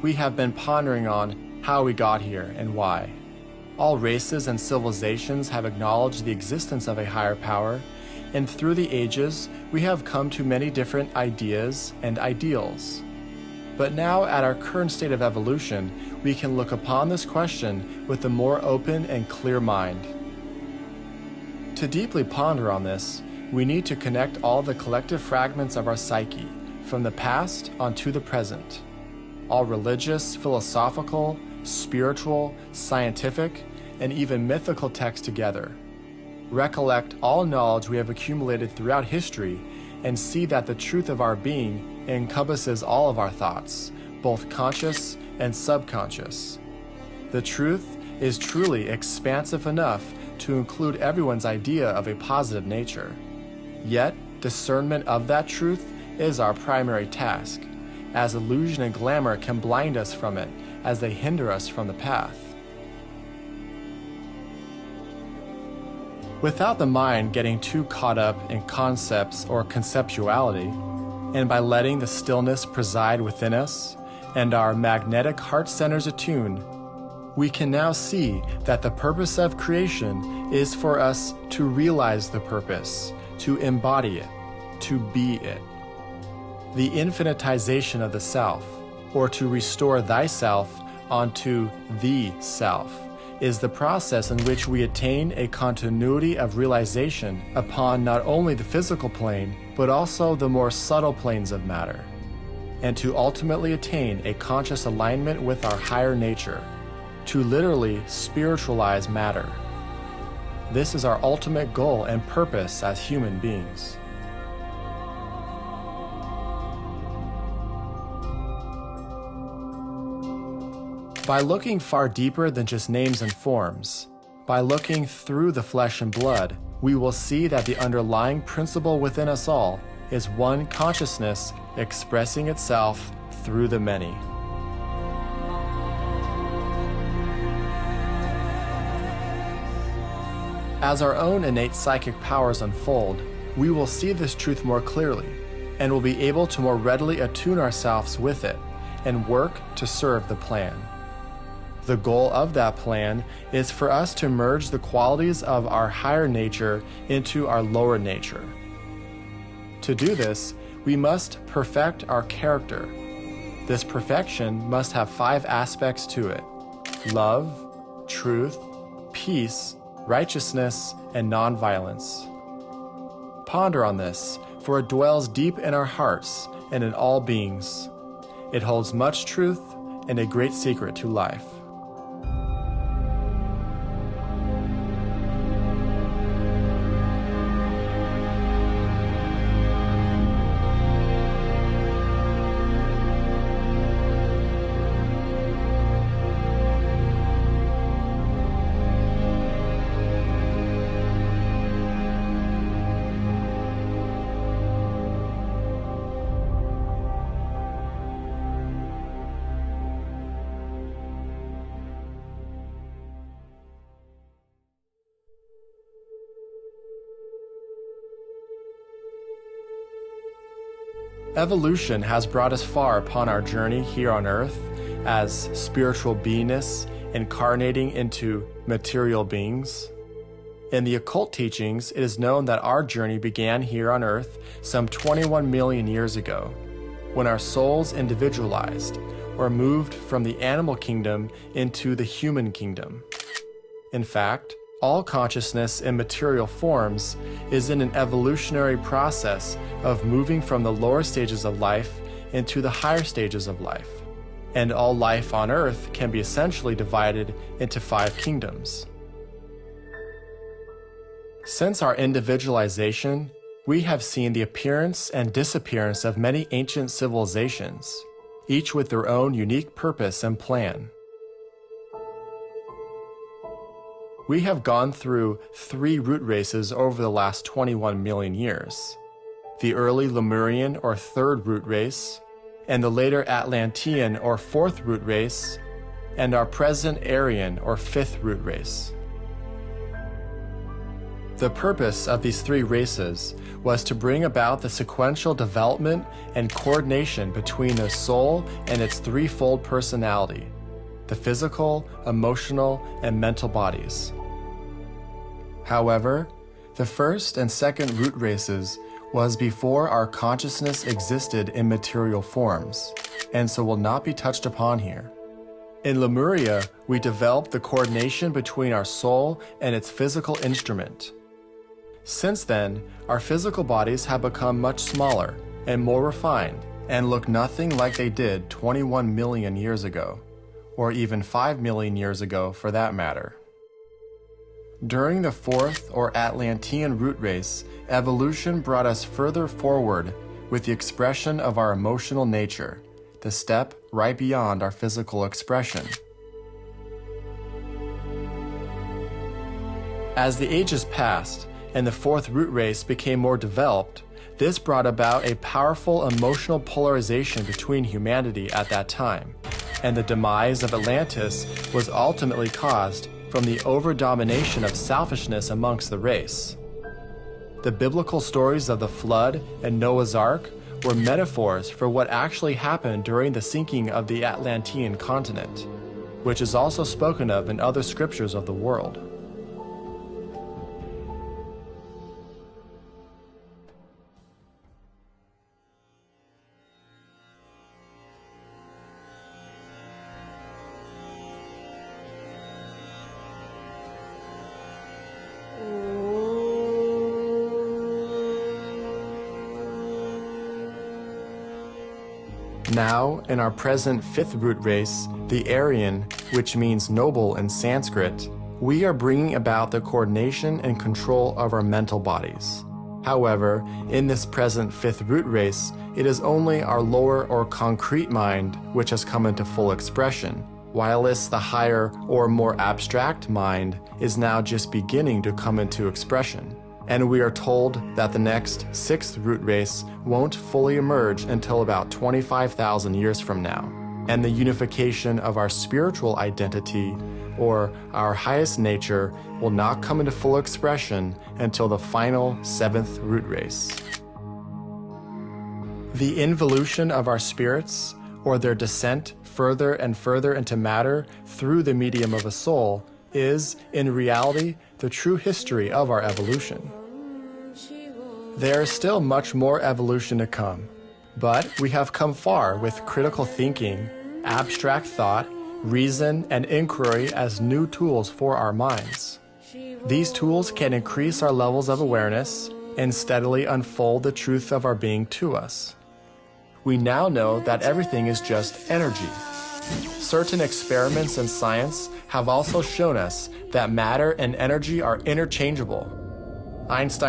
We have been pondering on how we got here and why. All races and civilizations have acknowledged the existence of a higher power, and through the ages, we have come to many different ideas and ideals. But now, at our current state of evolution, we can look upon this question with a more open and clear mind. To deeply ponder on this, we need to connect all the collective fragments of our psyche, from the past onto the present. All religious, philosophical, spiritual, scientific, and even mythical texts together. Recollect all knowledge we have accumulated throughout history and see that the truth of our being encompasses all of our thoughts, both conscious and subconscious. The truth is truly expansive enough to include everyone's idea of a positive nature. Yet, discernment of that truth is our primary task, as illusion and glamour can blind us from it as they hinder us from the path. Without the mind getting too caught up in concepts or conceptuality, and by letting the stillness preside within us and our magnetic heart centers attuned, we can now see that the purpose of creation is for us to realize the purpose, to embody it, to be it. The infinitization of the self, or to restore thyself onto the self, is the process in which we attain a continuity of realization upon not only the physical plane, but also the more subtle planes of matter, and to ultimately attain a conscious alignment with our higher nature, to literally spiritualize matter. This is our ultimate goal and purpose as human beings. By looking far deeper than just names and forms, by looking through the flesh and blood, we will see that the underlying principle within us all is one consciousness expressing itself through the many. As our own innate psychic powers unfold, we will see this truth more clearly, and will be able to more readily attune ourselves with it and work to serve the plan. The goal of that plan is for us to merge the qualities of our higher nature into our lower nature. To do this, we must perfect our character. This perfection must have 5 aspects to it: love, truth, peace, righteousness, and nonviolence. Ponder on this, for it dwells deep in our hearts and in all beings. It holds much truth and a great secret to life. Evolution has brought us far upon our journey here on Earth as spiritual beingness incarnating into material beings. In the occult teachings, it is known that our journey began here on Earth some 21 million years ago, when our souls individualized or moved from the animal kingdom into the human kingdom. In fact, all consciousness in material forms is in an evolutionary process of moving from the lower stages of life into the higher stages of life. And all life on Earth can be essentially divided into 5 kingdoms. Since our individualization, we have seen the appearance and disappearance of many ancient civilizations, each with their own unique purpose and plan. We have gone through 3 root races over the last 21 million years: the early Lemurian or 3rd root race, and the later Atlantean or 4th root race, and our present Aryan or 5th root race. The purpose of these three races was to bring about the sequential development and coordination between the soul and its threefold personality, the physical, emotional, and mental bodies. However, the first and second root races was before our consciousness existed in material forms, and so will not be touched upon here. In Lemuria, we developed the coordination between our soul and its physical instrument. Since then, our physical bodies have become much smaller and more refined and look nothing like they did 21 million years ago, or even 5 million years ago for that matter. During the fourth or Atlantean root race, evolution brought us further forward with the expression of our emotional nature, the step right beyond our physical expression. As the ages passed and the fourth root race became more developed, this brought about a powerful emotional polarization between humanity at that time, and the demise of Atlantis was ultimately caused from the over-domination of selfishness amongst the race. The biblical stories of the flood and Noah's Ark were metaphors for what actually happened during the sinking of the Atlantean continent, which is also spoken of in other scriptures of the world. Now, in our present fifth root race, the Aryan, which means noble in Sanskrit, we are bringing about the coordination and control of our mental bodies. However, in this present fifth root race, it is only our lower or concrete mind which has come into full expression, whilst the higher or more abstract mind is now just beginning to come into expression. And we are told that the next sixth root race won't fully emerge until about 25,000 years from now, and the unification of our spiritual identity, or our highest nature, will not come into full expression until the final seventh root race. The involution of our spirits, or their descent further and further into matter through the medium of a soul, is, in reality, the true history of our evolution. There is still much more evolution to come, but we have come far with critical thinking, abstract thought, reason, and inquiry as new tools for our minds. These tools can increase our levels of awareness and steadily unfold the truth of our being to us. We now know that everything is just energy. Certain experiments in science have also shown us that matter and energy are interchangeable. Einstein